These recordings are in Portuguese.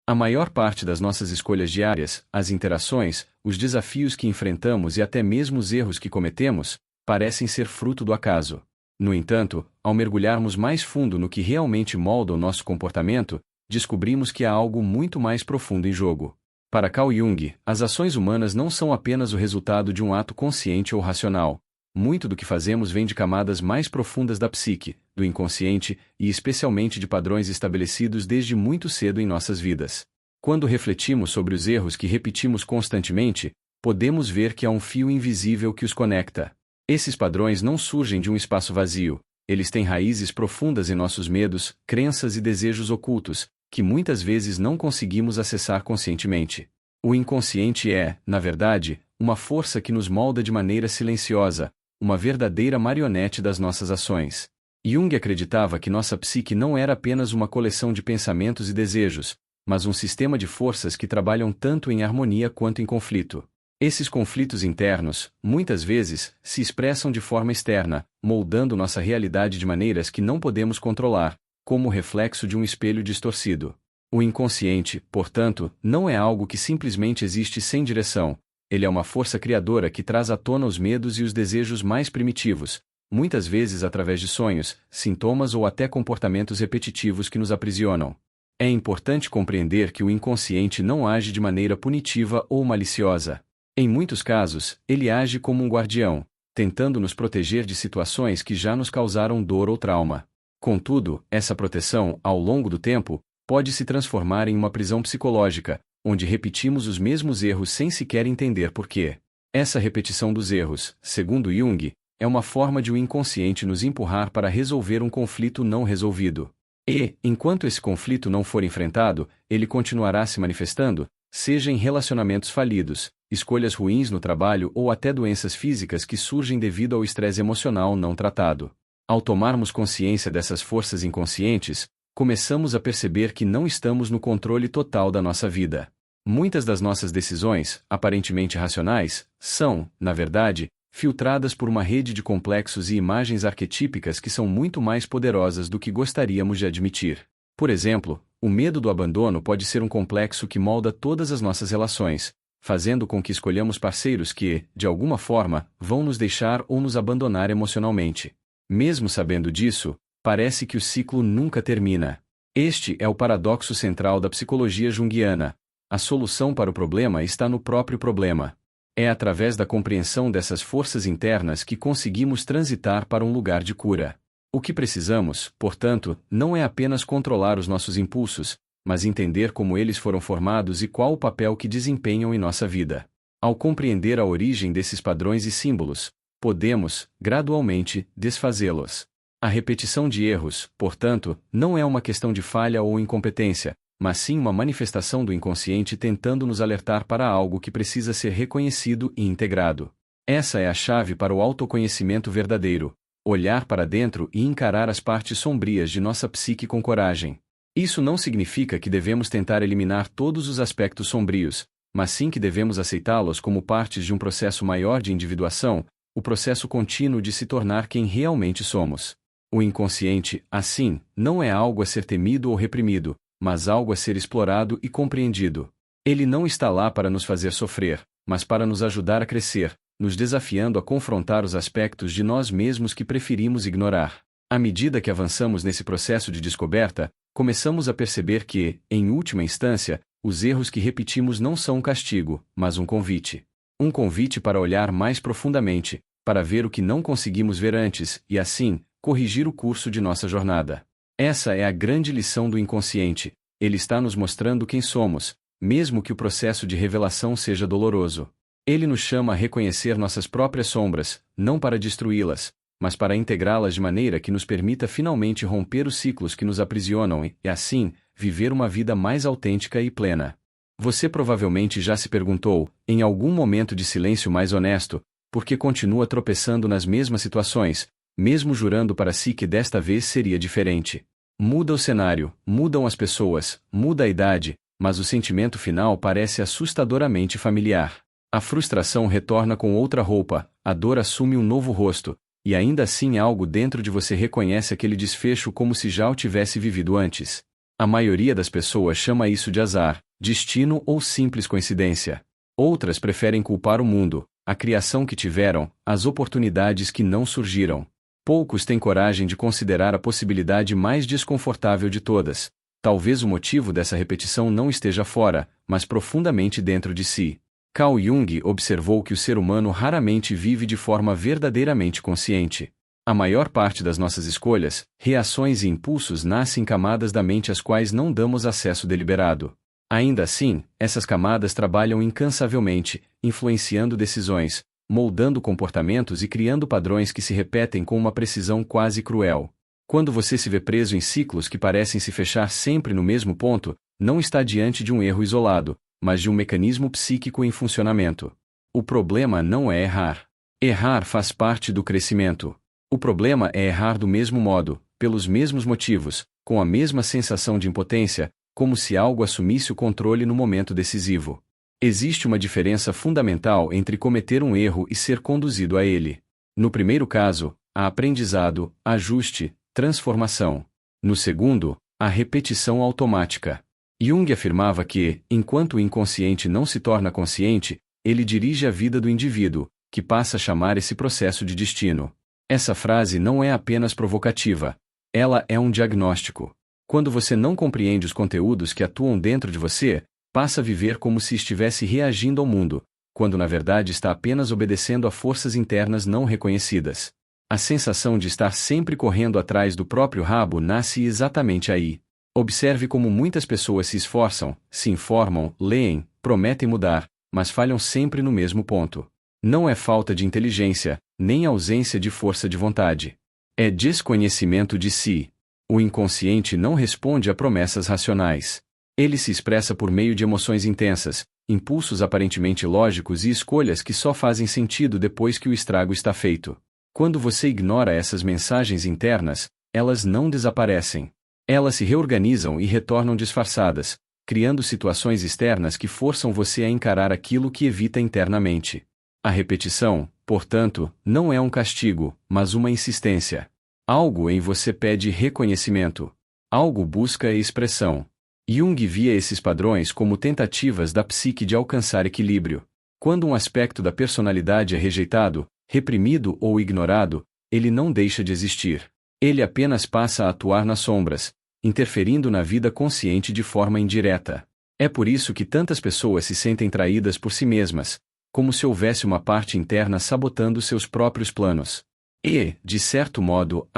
A maior parte das nossas escolhas diárias, as interações, os desafios que enfrentamos e até mesmo os erros que cometemos, parecem ser fruto do acaso. No entanto, ao mergulharmos mais fundo no que realmente molda o nosso comportamento, descobrimos que há algo muito mais profundo em jogo. Para Carl Jung, as ações humanas não são apenas o resultado de um ato consciente ou racional. Muito do que fazemos vem de camadas mais profundas da psique, do inconsciente e especialmente de padrões estabelecidos desde muito cedo em nossas vidas. Quando refletimos sobre os erros que repetimos constantemente, podemos ver que há um fio invisível que os conecta. Esses padrões não surgem de um espaço vazio, eles têm raízes profundas em nossos medos, crenças e desejos ocultos, que muitas vezes não conseguimos acessar conscientemente. O inconsciente é, na verdade, uma força que nos molda de maneira silenciosa, uma verdadeira marionete das nossas ações. Jung acreditava que nossa psique não era apenas uma coleção de pensamentos e desejos, mas um sistema de forças que trabalham tanto em harmonia quanto em conflito. Esses conflitos internos, muitas vezes, se expressam de forma externa, moldando nossa realidade de maneiras que não podemos controlar, como o reflexo de um espelho distorcido. O inconsciente, portanto, não é algo que simplesmente existe sem direção. Ele é uma força criadora que traz à tona os medos e os desejos mais primitivos, muitas vezes através de sonhos, sintomas ou até comportamentos repetitivos que nos aprisionam. É importante compreender que o inconsciente não age de maneira punitiva ou maliciosa. Em muitos casos, ele age como um guardião, tentando nos proteger de situações que já nos causaram dor ou trauma. Contudo, essa proteção, ao longo do tempo, pode se transformar em uma prisão psicológica, onde repetimos os mesmos erros sem sequer entender por quê. Essa repetição dos erros, segundo Jung, é uma forma de o inconsciente nos empurrar para resolver um conflito não resolvido. E, enquanto esse conflito não for enfrentado, ele continuará se manifestando, seja em relacionamentos falidos, escolhas ruins no trabalho ou até doenças físicas que surgem devido ao estresse emocional não tratado. Ao tomarmos consciência dessas forças inconscientes, começamos a perceber que não estamos no controle total da nossa vida. Muitas das nossas decisões, aparentemente racionais, são, na verdade, filtradas por uma rede de complexos e imagens arquetípicas que são muito mais poderosas do que gostaríamos de admitir. Por exemplo, o medo do abandono pode ser um complexo que molda todas as nossas relações, fazendo com que escolhamos parceiros que, de alguma forma, vão nos deixar ou nos abandonar emocionalmente. Mesmo sabendo disso, parece que o ciclo nunca termina. Este é o paradoxo central da psicologia junguiana. A solução para o problema está no próprio problema. É através da compreensão dessas forças internas que conseguimos transitar para um lugar de cura. O que precisamos, portanto, não é apenas controlar os nossos impulsos, mas entender como eles foram formados e qual o papel que desempenham em nossa vida. Ao compreender a origem desses padrões e símbolos, podemos, gradualmente, desfazê-los. A repetição de erros, portanto, não é uma questão de falha ou incompetência, mas sim uma manifestação do inconsciente tentando nos alertar para algo que precisa ser reconhecido e integrado. Essa é a chave para o autoconhecimento verdadeiro: olhar para dentro e encarar as partes sombrias de nossa psique com coragem. Isso não significa que devemos tentar eliminar todos os aspectos sombrios, mas sim que devemos aceitá-los como partes de um processo maior de individuação, o processo contínuo de se tornar quem realmente somos. O inconsciente, assim, não é algo a ser temido ou reprimido, mas algo a ser explorado e compreendido. Ele não está lá para nos fazer sofrer, mas para nos ajudar a crescer, nos desafiando a confrontar os aspectos de nós mesmos que preferimos ignorar. À medida que avançamos nesse processo de descoberta, começamos a perceber que, em última instância, os erros que repetimos não são um castigo, mas um convite. Um convite para olhar mais profundamente, para ver o que não conseguimos ver antes e, assim, corrigir o curso de nossa jornada. Essa é a grande lição do inconsciente. Ele está nos mostrando quem somos, mesmo que o processo de revelação seja doloroso. Ele nos chama a reconhecer nossas próprias sombras, não para destruí-las, mas para integrá-las de maneira que nos permita finalmente romper os ciclos que nos aprisionam e, assim, viver uma vida mais autêntica e plena. Você provavelmente já se perguntou, em algum momento de silêncio mais honesto, por que continua tropeçando nas mesmas situações, mesmo jurando para si que desta vez seria diferente. Muda o cenário, mudam as pessoas, muda a idade, mas o sentimento final parece assustadoramente familiar. A frustração retorna com outra roupa, a dor assume um novo rosto, e ainda assim algo dentro de você reconhece aquele desfecho como se já o tivesse vivido antes. A maioria das pessoas chama isso de azar, destino ou simples coincidência. Outras preferem culpar o mundo, a criação que tiveram, as oportunidades que não surgiram. Poucos têm coragem de considerar a possibilidade mais desconfortável de todas. Talvez o motivo dessa repetição não esteja fora, mas profundamente dentro de si. Carl Jung observou que o ser humano raramente vive de forma verdadeiramente consciente. A maior parte das nossas escolhas, reações e impulsos nascem em camadas da mente às quais não damos acesso deliberado. Ainda assim, essas camadas trabalham incansavelmente, influenciando decisões, moldando comportamentos e criando padrões que se repetem com uma precisão quase cruel. Quando você se vê preso em ciclos que parecem se fechar sempre no mesmo ponto, não está diante de um erro isolado, mas de um mecanismo psíquico em funcionamento. O problema não é errar. Errar faz parte do crescimento. O problema é errar do mesmo modo, pelos mesmos motivos, com a mesma sensação de impotência, como se algo assumisse o controle no momento decisivo. Existe uma diferença fundamental entre cometer um erro e ser conduzido a ele. No primeiro caso, há aprendizado, ajuste, transformação. No segundo, há repetição automática. Jung afirmava que, enquanto o inconsciente não se torna consciente, ele dirige a vida do indivíduo, que passa a chamar esse processo de destino. Essa frase não é apenas provocativa. Ela é um diagnóstico. Quando você não compreende os conteúdos que atuam dentro de você, passa a viver como se estivesse reagindo ao mundo, quando na verdade está apenas obedecendo a forças internas não reconhecidas. A sensação de estar sempre correndo atrás do próprio rabo nasce exatamente aí. Observe como muitas pessoas se esforçam, se informam, leem, prometem mudar, mas falham sempre no mesmo ponto. Não é falta de inteligência, nem ausência de força de vontade. É desconhecimento de si. O inconsciente não responde a promessas racionais. Ele se expressa por meio de emoções intensas, impulsos aparentemente lógicos e escolhas que só fazem sentido depois que o estrago está feito. Quando você ignora essas mensagens internas, elas não desaparecem. Elas se reorganizam e retornam disfarçadas, criando situações externas que forçam você a encarar aquilo que evita internamente. A repetição, portanto, não é um castigo, mas uma insistência. Algo em você pede reconhecimento. Algo busca expressão. Jung via esses padrões como tentativas da psique de alcançar equilíbrio. Quando um aspecto da personalidade é rejeitado, reprimido ou ignorado, ele não deixa de existir. Ele apenas passa a atuar nas sombras, interferindo na vida consciente de forma indireta. É por isso que tantas pessoas se sentem traídas por si mesmas, como se houvesse uma parte interna sabotando seus próprios planos. E, de certo modo,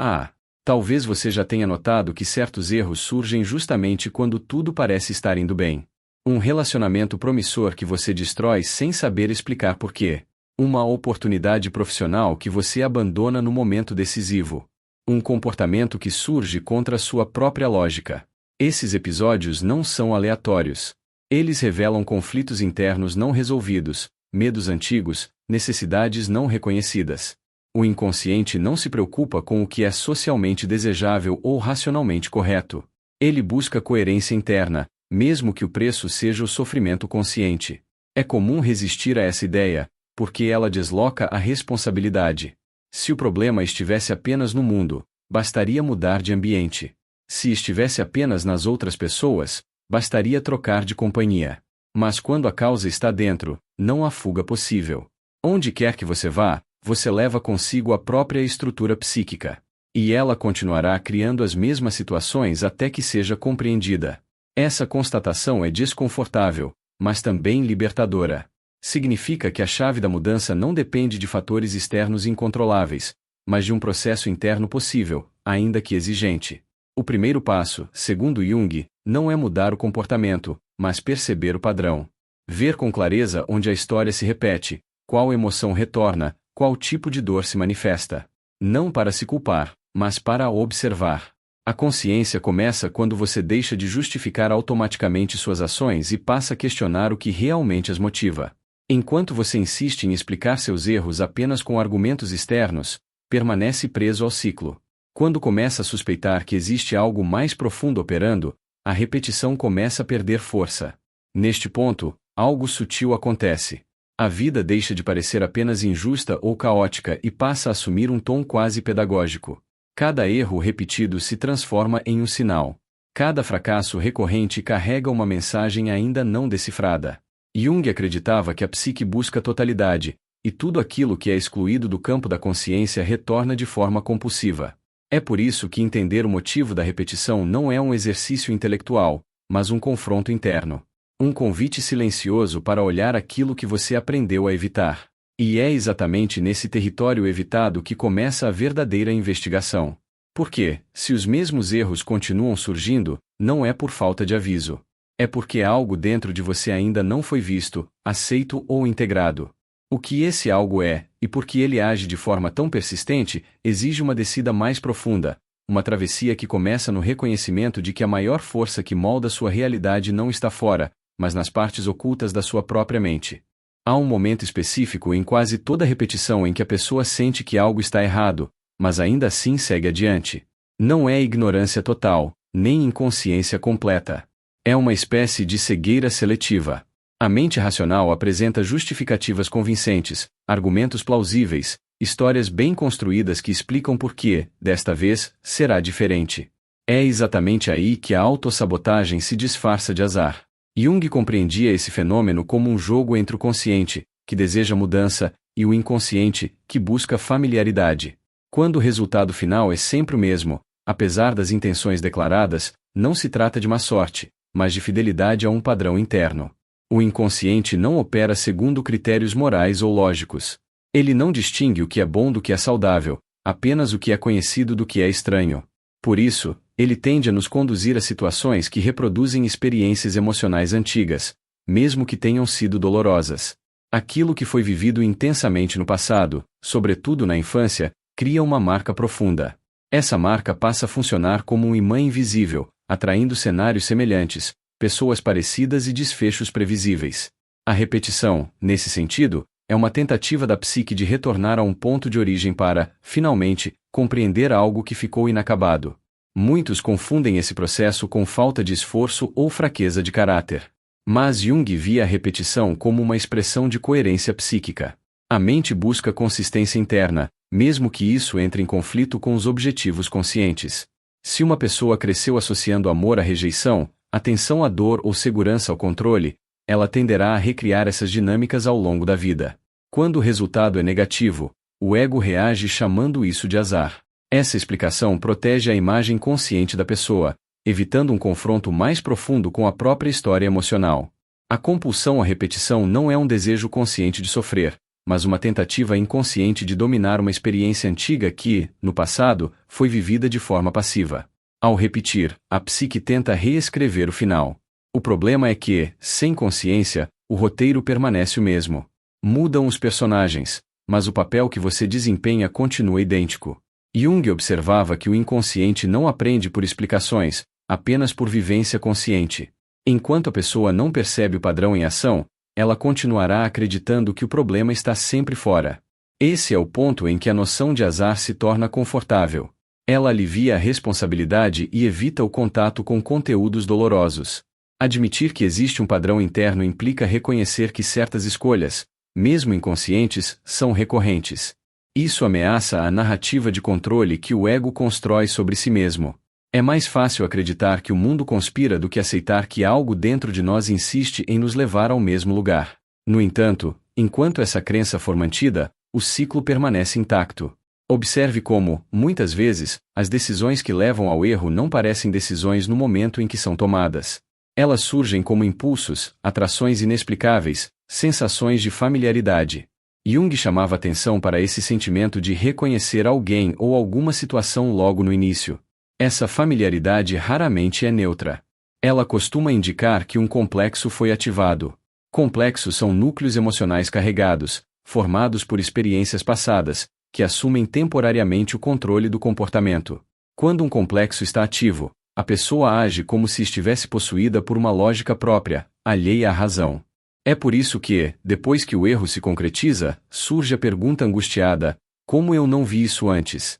talvez você já tenha notado que certos erros surgem justamente quando tudo parece estar indo bem. Um relacionamento promissor que você destrói sem saber explicar porquê. Uma oportunidade profissional que você abandona no momento decisivo. Um comportamento que surge contra sua própria lógica. Esses episódios não são aleatórios. Eles revelam conflitos internos não resolvidos, medos antigos, necessidades não reconhecidas. O inconsciente não se preocupa com o que é socialmente desejável ou racionalmente correto. Ele busca coerência interna, mesmo que o preço seja o sofrimento consciente. É comum resistir a essa ideia, porque ela desloca a responsabilidade. Se o problema estivesse apenas no mundo, bastaria mudar de ambiente. Se estivesse apenas nas outras pessoas, bastaria trocar de companhia. Mas quando a causa está dentro, não há fuga possível. Onde quer que você vá, você leva consigo a própria estrutura psíquica. E ela continuará criando as mesmas situações até que seja compreendida. Essa constatação é desconfortável, mas também libertadora. Significa que a chave da mudança não depende de fatores externos incontroláveis, mas de um processo interno possível, ainda que exigente. O primeiro passo, segundo Jung, não é mudar o comportamento, mas perceber o padrão. Ver com clareza onde a história se repete, qual emoção retorna, qual tipo de dor se manifesta. Não para se culpar, mas para a observar. A consciência começa quando você deixa de justificar automaticamente suas ações e passa a questionar o que realmente as motiva. Enquanto você insiste em explicar seus erros apenas com argumentos externos, permanece preso ao ciclo. Quando começa a suspeitar que existe algo mais profundo operando, a repetição começa a perder força. Neste ponto, algo sutil acontece. A vida deixa de parecer apenas injusta ou caótica e passa a assumir um tom quase pedagógico. Cada erro repetido se transforma em um sinal. Cada fracasso recorrente carrega uma mensagem ainda não decifrada. Jung acreditava que a psique busca totalidade, e tudo aquilo que é excluído do campo da consciência retorna de forma compulsiva. É por isso que entender o motivo da repetição não é um exercício intelectual, mas um confronto interno. Um convite silencioso para olhar aquilo que você aprendeu a evitar. E é exatamente nesse território evitado que começa a verdadeira investigação. Porque, se os mesmos erros continuam surgindo, não é por falta de aviso. É porque algo dentro de você ainda não foi visto, aceito ou integrado. O que esse algo é, e por que ele age de forma tão persistente, exige uma descida mais profunda, uma travessia que começa no reconhecimento de que a maior força que molda sua realidade não está fora, mas nas partes ocultas da sua própria mente. Há um momento específico em quase toda repetição em que a pessoa sente que algo está errado, mas ainda assim segue adiante. Não é ignorância total, nem inconsciência completa. É uma espécie de cegueira seletiva. A mente racional apresenta justificativas convincentes, argumentos plausíveis, histórias bem construídas que explicam por que, desta vez, será diferente. É exatamente aí que a autossabotagem se disfarça de azar. Jung compreendia esse fenômeno como um jogo entre o consciente, que deseja mudança, e o inconsciente, que busca familiaridade. Quando o resultado final é sempre o mesmo, apesar das intenções declaradas, não se trata de má sorte, mas de fidelidade a um padrão interno. O inconsciente não opera segundo critérios morais ou lógicos. Ele não distingue o que é bom do que é saudável, apenas o que é conhecido do que é estranho. Por isso, ele tende a nos conduzir a situações que reproduzem experiências emocionais antigas, mesmo que tenham sido dolorosas. Aquilo que foi vivido intensamente no passado, sobretudo na infância, cria uma marca profunda. Essa marca passa a funcionar como um imã invisível, atraindo cenários semelhantes, pessoas parecidas e desfechos previsíveis. A repetição, nesse sentido, é uma tentativa da psique de retornar a um ponto de origem para, finalmente, compreender algo que ficou inacabado. Muitos confundem esse processo com falta de esforço ou fraqueza de caráter. Mas Jung via a repetição como uma expressão de coerência psíquica. A mente busca consistência interna, mesmo que isso entre em conflito com os objetivos conscientes. Se uma pessoa cresceu associando amor à rejeição, atenção à dor ou segurança ao controle, ela tenderá a recriar essas dinâmicas ao longo da vida. Quando o resultado é negativo, o ego reage chamando isso de azar. Essa explicação protege a imagem consciente da pessoa, evitando um confronto mais profundo com a própria história emocional. A compulsão à repetição não é um desejo consciente de sofrer, mas uma tentativa inconsciente de dominar uma experiência antiga que, no passado, foi vivida de forma passiva. Ao repetir, a psique tenta reescrever o final. O problema é que, sem consciência, o roteiro permanece o mesmo. Mudam os personagens, mas o papel que você desempenha continua idêntico. Jung observava que o inconsciente não aprende por explicações, apenas por vivência consciente. Enquanto a pessoa não percebe o padrão em ação, ela continuará acreditando que o problema está sempre fora. Esse é o ponto em que a noção de azar se torna confortável. Ela alivia a responsabilidade e evita o contato com conteúdos dolorosos. Admitir que existe um padrão interno implica reconhecer que certas escolhas, mesmo inconscientes, são recorrentes. Isso ameaça a narrativa de controle que o ego constrói sobre si mesmo. É mais fácil acreditar que o mundo conspira do que aceitar que algo dentro de nós insiste em nos levar ao mesmo lugar. No entanto, enquanto essa crença for mantida, o ciclo permanece intacto. Observe como, muitas vezes, as decisões que levam ao erro não parecem decisões no momento em que são tomadas. Elas surgem como impulsos, atrações inexplicáveis, sensações de familiaridade. Jung chamava atenção para esse sentimento de reconhecer alguém ou alguma situação logo no início. Essa familiaridade raramente é neutra. Ela costuma indicar que um complexo foi ativado. Complexos são núcleos emocionais carregados, formados por experiências passadas, que assumem temporariamente o controle do comportamento. Quando um complexo está ativo, a pessoa age como se estivesse possuída por uma lógica própria, alheia à razão. É por isso que, depois que o erro se concretiza, surge a pergunta angustiada: como eu não vi isso antes?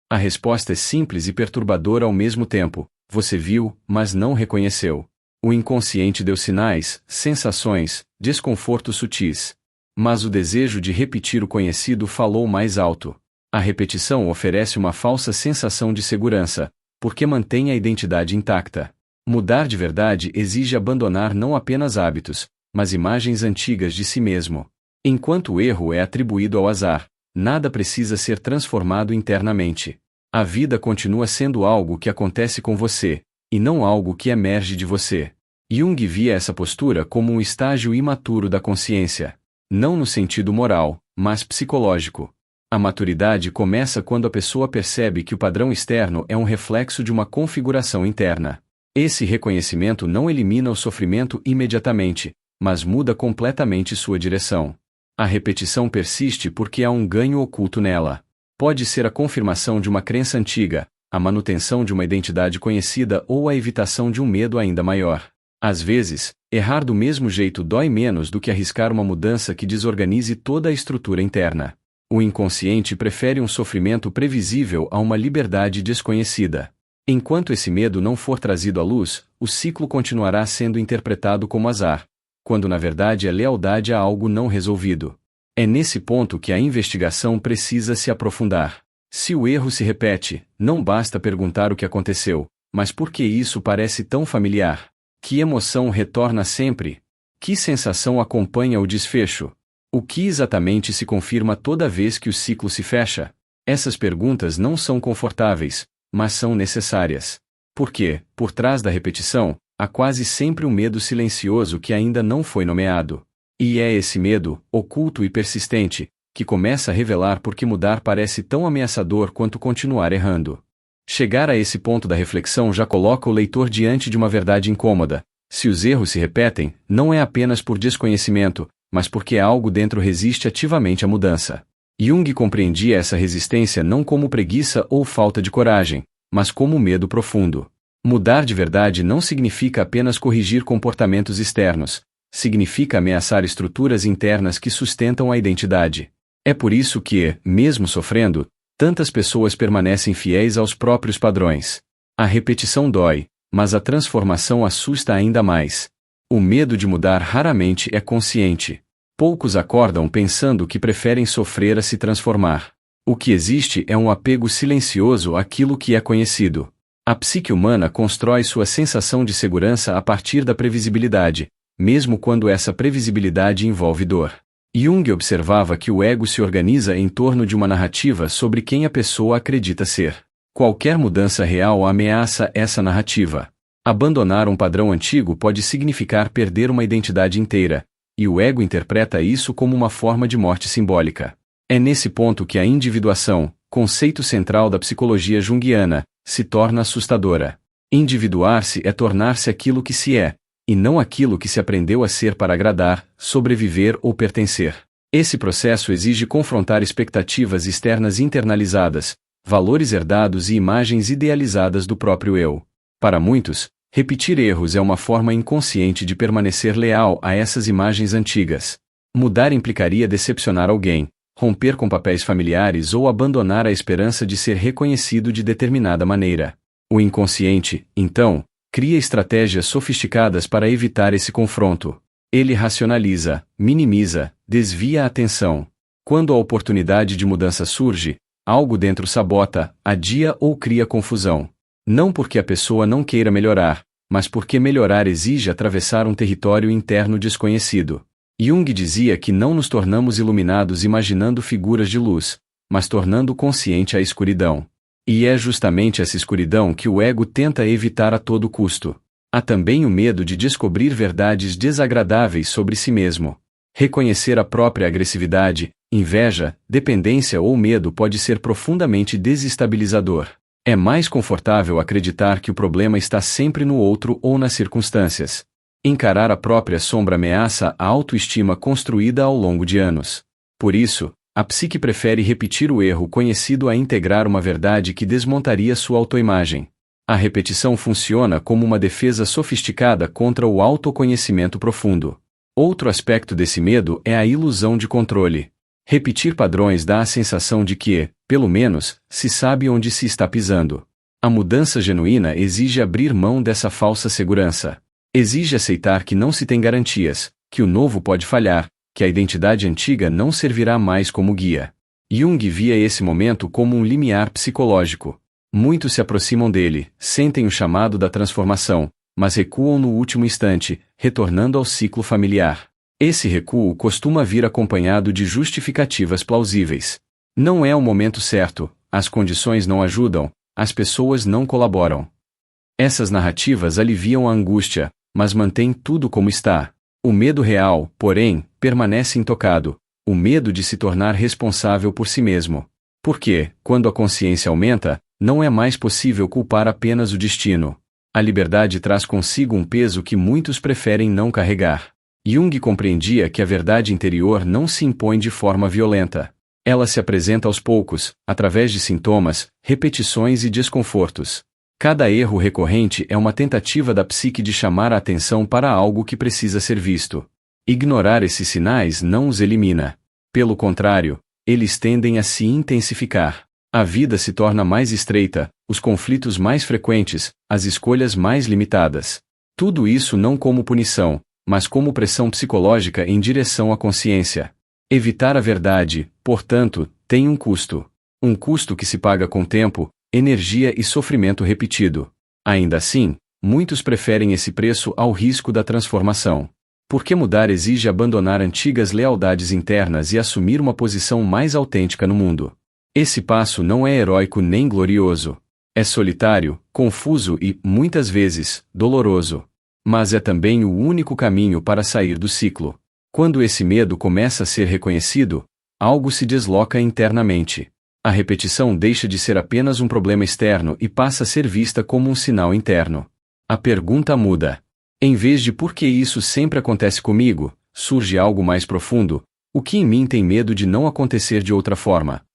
A resposta é simples e perturbadora ao mesmo tempo: você viu, mas não reconheceu. O inconsciente deu sinais, sensações, desconfortos sutis. Mas o desejo de repetir o conhecido falou mais alto. A repetição oferece uma falsa sensação de segurança, porque mantém a identidade intacta. Mudar de verdade exige abandonar não apenas hábitos, mas imagens antigas de si mesmo. Enquanto o erro é atribuído ao azar, nada precisa ser transformado internamente. A vida continua sendo algo que acontece com você, e não algo que emerge de você. Jung via essa postura como um estágio imaturo da consciência. Não no sentido moral, mas psicológico. A maturidade começa quando a pessoa percebe que o padrão externo é um reflexo de uma configuração interna. Esse reconhecimento não elimina o sofrimento imediatamente, mas muda completamente sua direção. A repetição persiste porque há um ganho oculto nela. Pode ser a confirmação de uma crença antiga, a manutenção de uma identidade conhecida ou a evitação de um medo ainda maior. Às vezes, errar do mesmo jeito dói menos do que arriscar uma mudança que desorganize toda a estrutura interna. O inconsciente prefere um sofrimento previsível a uma liberdade desconhecida. Enquanto esse medo não for trazido à luz, o ciclo continuará sendo interpretado como azar, quando na verdade é lealdade a algo não resolvido. É nesse ponto que a investigação precisa se aprofundar. Se o erro se repete, não basta perguntar o que aconteceu, mas por que isso parece tão familiar? Que emoção retorna sempre? Que sensação acompanha o desfecho? O que exatamente se confirma toda vez que o ciclo se fecha? Essas perguntas não são confortáveis, mas são necessárias. Porque, por trás da repetição, há quase sempre um medo silencioso que ainda não foi nomeado. E é esse medo, oculto e persistente, que começa a revelar por que mudar parece tão ameaçador quanto continuar errando. Chegar a esse ponto da reflexão já coloca o leitor diante de uma verdade incômoda. Se os erros se repetem, não é apenas por desconhecimento, mas porque algo dentro resiste ativamente à mudança. Jung compreendia essa resistência não como preguiça ou falta de coragem, mas como medo profundo. Mudar de verdade não significa apenas corrigir comportamentos externos, significa ameaçar estruturas internas que sustentam a identidade. É por isso que, mesmo sofrendo, tantas pessoas permanecem fiéis aos próprios padrões. A repetição dói, mas a transformação assusta ainda mais. O medo de mudar raramente é consciente. Poucos acordam pensando que preferem sofrer a se transformar. O que existe é um apego silencioso àquilo que é conhecido. A psique humana constrói sua sensação de segurança a partir da previsibilidade, mesmo quando essa previsibilidade envolve dor. Jung observava que o ego se organiza em torno de uma narrativa sobre quem a pessoa acredita ser. Qualquer mudança real ameaça essa narrativa. Abandonar um padrão antigo pode significar perder uma identidade inteira, e o ego interpreta isso como uma forma de morte simbólica. É nesse ponto que a individuação, conceito central da psicologia junguiana, se torna assustadora. Individuar-se é tornar-se aquilo que se é, e não aquilo que se aprendeu a ser para agradar, sobreviver ou pertencer. Esse processo exige confrontar expectativas externas internalizadas, valores herdados e imagens idealizadas do próprio eu. Para muitos, repetir erros é uma forma inconsciente de permanecer leal a essas imagens antigas. Mudar implicaria decepcionar alguém, romper com papéis familiares ou abandonar a esperança de ser reconhecido de determinada maneira. O inconsciente, então, cria estratégias sofisticadas para evitar esse confronto. Ele racionaliza, minimiza, desvia a atenção. Quando a oportunidade de mudança surge, algo dentro sabota, adia ou cria confusão. Não porque a pessoa não queira melhorar, mas porque melhorar exige atravessar um território interno desconhecido. Jung dizia que não nos tornamos iluminados imaginando figuras de luz, mas tornando consciente a escuridão. E é justamente essa escuridão que o ego tenta evitar a todo custo. Há também o medo de descobrir verdades desagradáveis sobre si mesmo. Reconhecer a própria agressividade, inveja, dependência ou medo pode ser profundamente desestabilizador. É mais confortável acreditar que o problema está sempre no outro ou nas circunstâncias. Encarar a própria sombra ameaça a autoestima construída ao longo de anos. Por isso, a psique prefere repetir o erro conhecido a integrar uma verdade que desmontaria sua autoimagem. A repetição funciona como uma defesa sofisticada contra o autoconhecimento profundo. Outro aspecto desse medo é a ilusão de controle. Repetir padrões dá a sensação de que, pelo menos, se sabe onde se está pisando. A mudança genuína exige abrir mão dessa falsa segurança. Exige aceitar que não se tem garantias, que o novo pode falhar, que a identidade antiga não servirá mais como guia. Jung via esse momento como um limiar psicológico. Muitos se aproximam dele, sentem o chamado da transformação, mas recuam no último instante, retornando ao ciclo familiar. Esse recuo costuma vir acompanhado de justificativas plausíveis. Não é o momento certo, as condições não ajudam, as pessoas não colaboram. Essas narrativas aliviam a angústia, mas mantêm tudo como está. O medo real, porém, permanece intocado, o medo de se tornar responsável por si mesmo. Porque, quando a consciência aumenta, não é mais possível culpar apenas o destino. A liberdade traz consigo um peso que muitos preferem não carregar. Jung compreendia que a verdade interior não se impõe de forma violenta. Ela se apresenta aos poucos, através de sintomas, repetições e desconfortos. Cada erro recorrente é uma tentativa da psique de chamar a atenção para algo que precisa ser visto. Ignorar esses sinais não os elimina. Pelo contrário, eles tendem a se intensificar. A vida se torna mais estreita, os conflitos mais frequentes, as escolhas mais limitadas. Tudo isso não como punição, mas como pressão psicológica em direção à consciência. Evitar a verdade, portanto, tem um custo. Um custo que se paga com tempo, energia e sofrimento repetido. Ainda assim, muitos preferem esse preço ao risco da transformação. Porque mudar exige abandonar antigas lealdades internas e assumir uma posição mais autêntica no mundo. Esse passo não é heróico nem glorioso. É solitário, confuso e, muitas vezes, doloroso. Mas é também o único caminho para sair do ciclo. Quando esse medo começa a ser reconhecido, algo se desloca internamente. A repetição deixa de ser apenas um problema externo e passa a ser vista como um sinal interno. A pergunta muda. Em vez de por que isso sempre acontece comigo, surge algo mais profundo: o que em mim tem medo de não acontecer de outra forma?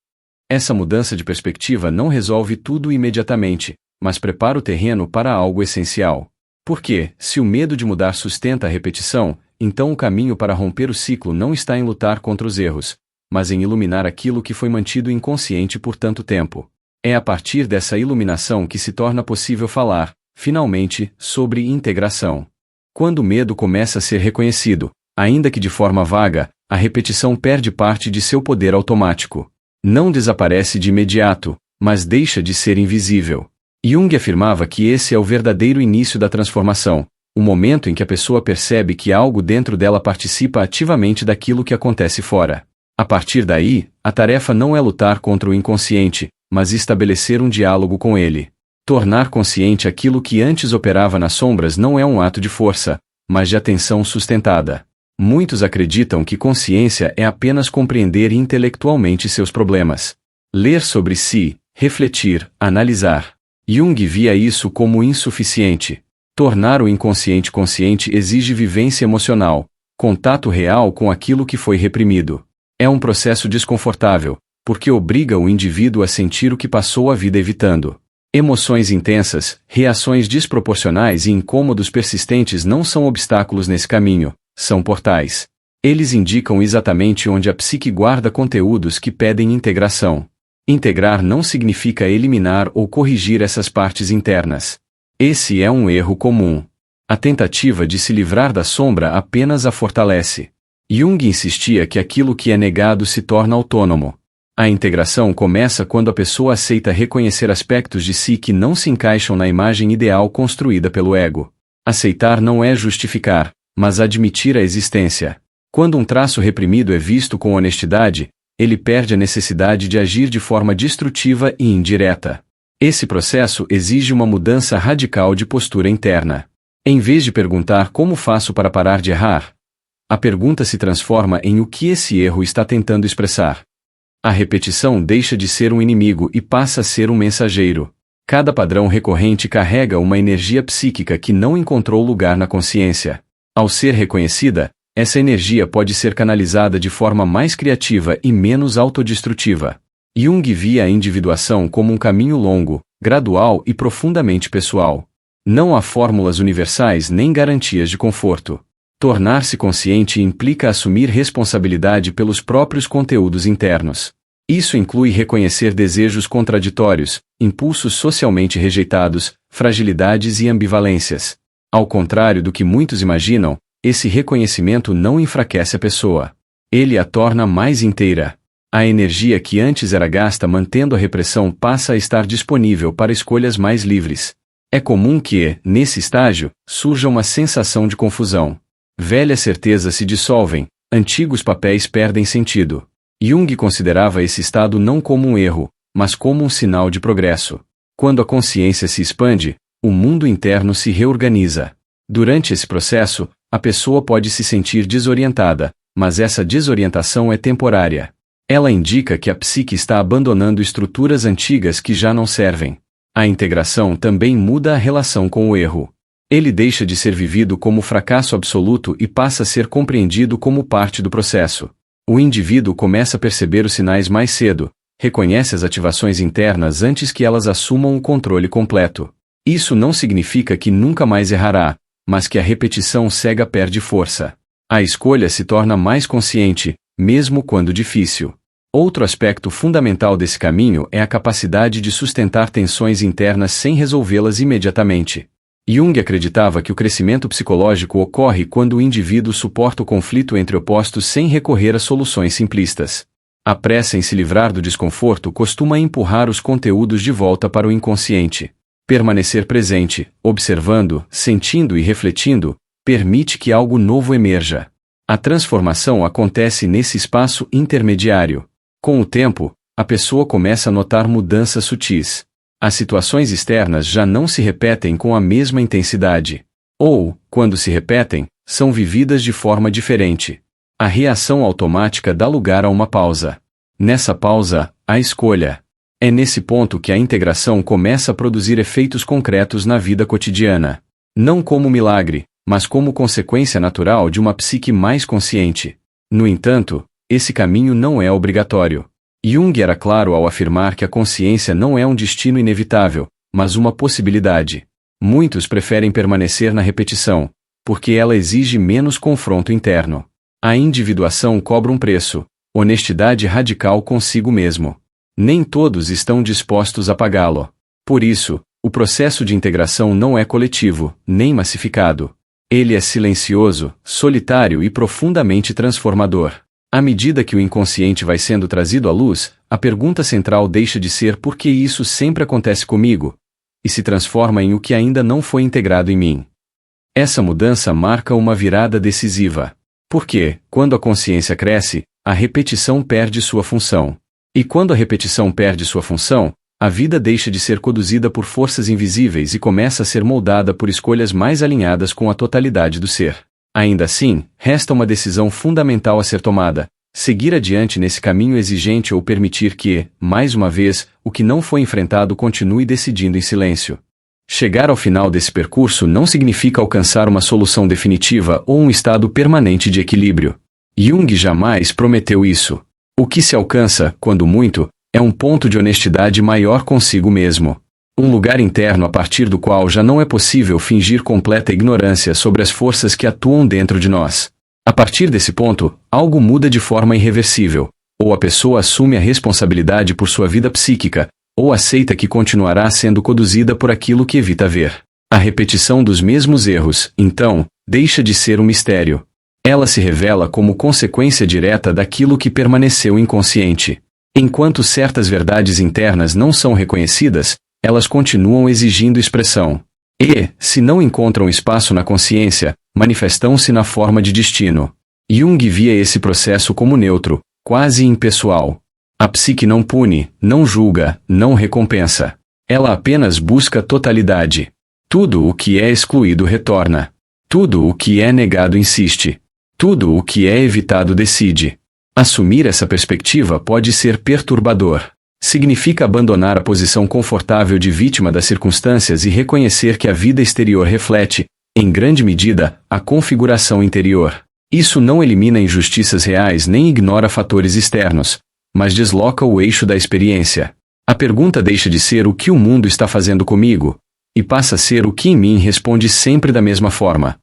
Essa mudança de perspectiva não resolve tudo imediatamente, mas prepara o terreno para algo essencial. Porque, se o medo de mudar sustenta a repetição, então o caminho para romper o ciclo não está em lutar contra os erros, mas em iluminar aquilo que foi mantido inconsciente por tanto tempo. É a partir dessa iluminação que se torna possível falar, finalmente, sobre integração. Quando o medo começa a ser reconhecido, ainda que de forma vaga, a repetição perde parte de seu poder automático. Não desaparece de imediato, mas deixa de ser invisível. Jung afirmava que esse é o verdadeiro início da transformação, o momento em que a pessoa percebe que algo dentro dela participa ativamente daquilo que acontece fora. A partir daí, a tarefa não é lutar contra o inconsciente, mas estabelecer um diálogo com ele. Tornar consciente aquilo que antes operava nas sombras não é um ato de força, mas de atenção sustentada. Muitos acreditam que consciência é apenas compreender intelectualmente seus problemas. Ler sobre si, refletir, analisar. Jung via isso como insuficiente. Tornar o inconsciente consciente exige vivência emocional, contato real com aquilo que foi reprimido. É um processo desconfortável, porque obriga o indivíduo a sentir o que passou a vida evitando. Emoções intensas, reações desproporcionais e incômodos persistentes não são obstáculos nesse caminho, são portais. Eles indicam exatamente onde a psique guarda conteúdos que pedem integração. Integrar não significa eliminar ou corrigir essas partes internas. Esse é um erro comum. A tentativa de se livrar da sombra apenas a fortalece. Jung insistia que aquilo que é negado se torna autônomo. A integração começa quando a pessoa aceita reconhecer aspectos de si que não se encaixam na imagem ideal construída pelo ego. Aceitar não é justificar, mas admitir a existência. Quando um traço reprimido é visto com honestidade, ele perde a necessidade de agir de forma destrutiva e indireta. Esse processo exige uma mudança radical de postura interna. Em vez de perguntar como faço para parar de errar, a pergunta se transforma em o que esse erro está tentando expressar. A repetição deixa de ser um inimigo e passa a ser um mensageiro. Cada padrão recorrente carrega uma energia psíquica que não encontrou lugar na consciência. Ao ser reconhecida, essa energia pode ser canalizada de forma mais criativa e menos autodestrutiva. Jung via a individuação como um caminho longo, gradual e profundamente pessoal. Não há fórmulas universais nem garantias de conforto. Tornar-se consciente implica assumir responsabilidade pelos próprios conteúdos internos. Isso inclui reconhecer desejos contraditórios, impulsos socialmente rejeitados, fragilidades e ambivalências. Ao contrário do que muitos imaginam, esse reconhecimento não enfraquece a pessoa. Ele a torna mais inteira. A energia que antes era gasta mantendo a repressão passa a estar disponível para escolhas mais livres. É comum que, nesse estágio, surja uma sensação de confusão. Velhas certezas se dissolvem, antigos papéis perdem sentido. Jung considerava esse estado não como um erro, mas como um sinal de progresso. Quando a consciência se expande, o mundo interno se reorganiza. Durante esse processo, a pessoa pode se sentir desorientada, mas essa desorientação é temporária. Ela indica que a psique está abandonando estruturas antigas que já não servem. A integração também muda a relação com o erro. Ele deixa de ser vivido como fracasso absoluto e passa a ser compreendido como parte do processo. O indivíduo começa a perceber os sinais mais cedo, reconhece as ativações internas antes que elas assumam o controle completo. Isso não significa que nunca mais errará, mas que a repetição cega perde força. A escolha se torna mais consciente, mesmo quando difícil. Outro aspecto fundamental desse caminho é a capacidade de sustentar tensões internas sem resolvê-las imediatamente. Jung acreditava que o crescimento psicológico ocorre quando o indivíduo suporta o conflito entre opostos sem recorrer a soluções simplistas. A pressa em se livrar do desconforto costuma empurrar os conteúdos de volta para o inconsciente. Permanecer presente, observando, sentindo e refletindo, permite que algo novo emerja. A transformação acontece nesse espaço intermediário. Com o tempo, a pessoa começa a notar mudanças sutis. As situações externas já não se repetem com a mesma intensidade. Ou, quando se repetem, são vividas de forma diferente. A reação automática dá lugar a uma pausa. Nessa pausa, há escolha. É nesse ponto que a integração começa a produzir efeitos concretos na vida cotidiana. Não como milagre, mas como consequência natural de uma psique mais consciente. No entanto, esse caminho não é obrigatório. Jung era claro ao afirmar que a consciência não é um destino inevitável, mas uma possibilidade. Muitos preferem permanecer na repetição, porque ela exige menos confronto interno. A individuação cobra um preço, honestidade radical consigo mesmo. Nem todos estão dispostos a pagá-lo. Por isso, o processo de integração não é coletivo, nem massificado. Ele é silencioso, solitário e profundamente transformador. À medida que o inconsciente vai sendo trazido à luz, a pergunta central deixa de ser por que isso sempre acontece comigo, e se transforma em o que ainda não foi integrado em mim. Essa mudança marca uma virada decisiva. Porque, quando a consciência cresce, a repetição perde sua função. E quando a repetição perde sua função, a vida deixa de ser conduzida por forças invisíveis e começa a ser moldada por escolhas mais alinhadas com a totalidade do ser. Ainda assim, resta uma decisão fundamental a ser tomada: seguir adiante nesse caminho exigente ou permitir que, mais uma vez, o que não foi enfrentado continue decidindo em silêncio. Chegar ao final desse percurso não significa alcançar uma solução definitiva ou um estado permanente de equilíbrio. Jung jamais prometeu isso. O que se alcança, quando muito, é um ponto de honestidade maior consigo mesmo. Um lugar interno a partir do qual já não é possível fingir completa ignorância sobre as forças que atuam dentro de nós. A partir desse ponto, algo muda de forma irreversível. Ou a pessoa assume a responsabilidade por sua vida psíquica, ou aceita que continuará sendo conduzida por aquilo que evita ver. A repetição dos mesmos erros, então, deixa de ser um mistério. Ela se revela como consequência direta daquilo que permaneceu inconsciente. Enquanto certas verdades internas não são reconhecidas, elas continuam exigindo expressão. E, se não encontram espaço na consciência, manifestam-se na forma de destino. Jung via esse processo como neutro, quase impessoal. A psique não pune, não julga, não recompensa. Ela apenas busca totalidade. Tudo o que é excluído retorna. Tudo o que é negado insiste. Tudo o que é evitado decide. Assumir essa perspectiva pode ser perturbador. Significa abandonar a posição confortável de vítima das circunstâncias e reconhecer que a vida exterior reflete, em grande medida, a configuração interior. Isso não elimina injustiças reais nem ignora fatores externos, mas desloca o eixo da experiência. A pergunta deixa de ser o que o mundo está fazendo comigo, e passa a ser o que em mim responde sempre da mesma forma.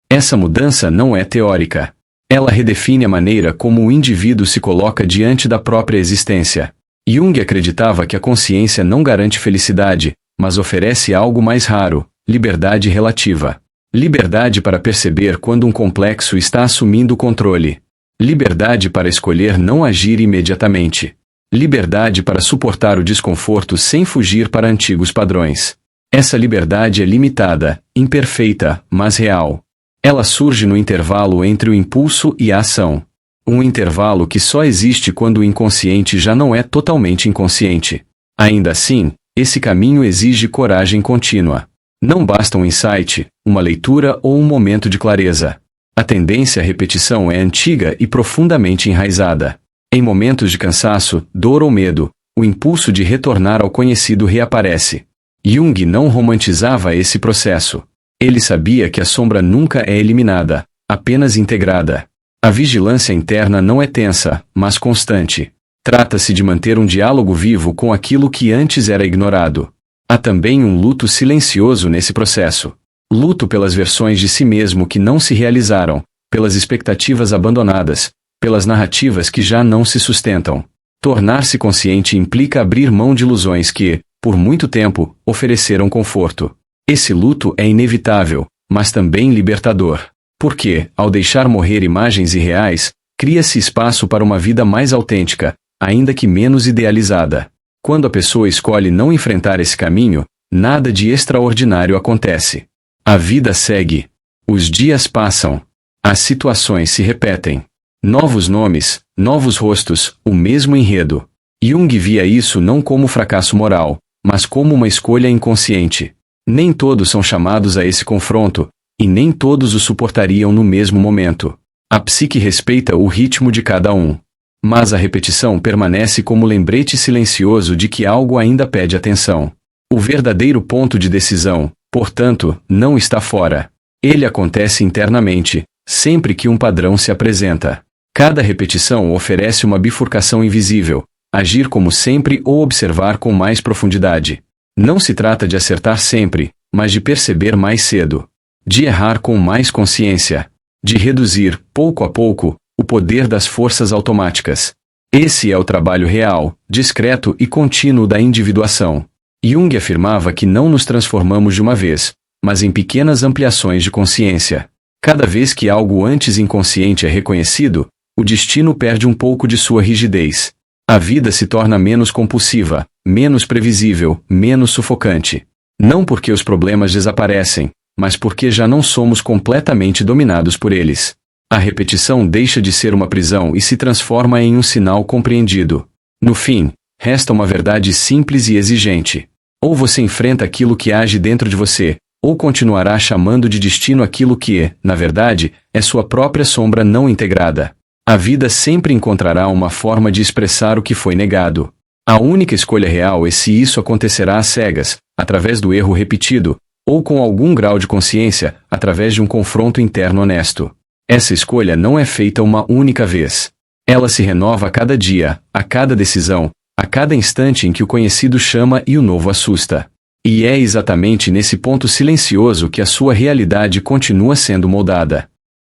Essa mudança não é teórica. Ela redefine a maneira como o indivíduo se coloca diante da própria existência. Jung acreditava que a consciência não garante felicidade, mas oferece algo mais raro: liberdade relativa. Liberdade para perceber quando um complexo está assumindo o controle. Liberdade para escolher não agir imediatamente. Liberdade para suportar o desconforto sem fugir para antigos padrões. Essa liberdade é limitada, imperfeita, mas real. Ela surge no intervalo entre o impulso e a ação. Um intervalo que só existe quando o inconsciente já não é totalmente inconsciente. Ainda assim, esse caminho exige coragem contínua. Não basta um insight, uma leitura ou um momento de clareza. A tendência à repetição é antiga e profundamente enraizada. Em momentos de cansaço, dor ou medo, o impulso de retornar ao conhecido reaparece. Jung não romantizava esse processo. Ele sabia que a sombra nunca é eliminada, apenas integrada. A vigilância interna não é tensa, mas constante. Trata-se de manter um diálogo vivo com aquilo que antes era ignorado. Há também um luto silencioso nesse processo. Luto pelas versões de si mesmo que não se realizaram, pelas expectativas abandonadas, pelas narrativas que já não se sustentam. Tornar-se consciente implica abrir mão de ilusões que, por muito tempo, ofereceram conforto. Esse luto é inevitável, mas também libertador. Porque, ao deixar morrer imagens irreais, cria-se espaço para uma vida mais autêntica, ainda que menos idealizada. Quando a pessoa escolhe não enfrentar esse caminho, nada de extraordinário acontece. A vida segue. Os dias passam. As situações se repetem. Novos nomes, novos rostos, o mesmo enredo. Jung via isso não como fracasso moral, mas como uma escolha inconsciente. Nem todos são chamados a esse confronto, e nem todos o suportariam no mesmo momento. A psique respeita o ritmo de cada um. Mas a repetição permanece como lembrete silencioso de que algo ainda pede atenção. O verdadeiro ponto de decisão, portanto, não está fora. Ele acontece internamente, sempre que um padrão se apresenta. Cada repetição oferece uma bifurcação invisível, agir como sempre ou observar com mais profundidade. Não se trata de acertar sempre, mas de perceber mais cedo. De errar com mais consciência. De reduzir, pouco a pouco, o poder das forças automáticas. Esse é o trabalho real, discreto e contínuo da individuação. Jung afirmava que não nos transformamos de uma vez, mas em pequenas ampliações de consciência. Cada vez que algo antes inconsciente é reconhecido, o destino perde um pouco de sua rigidez. A vida se torna menos compulsiva, menos previsível, menos sufocante. Não porque os problemas desaparecem, mas porque já não somos completamente dominados por eles. A repetição deixa de ser uma prisão e se transforma em um sinal compreendido. No fim, resta uma verdade simples e exigente. Ou você enfrenta aquilo que age dentro de você, ou continuará chamando de destino aquilo que, na verdade, é sua própria sombra não integrada. A vida sempre encontrará uma forma de expressar o que foi negado. A única escolha real é se isso acontecerá às cegas, através do erro repetido, ou com algum grau de consciência, através de um confronto interno honesto. Essa escolha não é feita uma única vez. Ela se renova a cada dia, a cada decisão, a cada instante em que o conhecido chama e o novo assusta. E é exatamente nesse ponto silencioso que a sua realidade continua sendo moldada.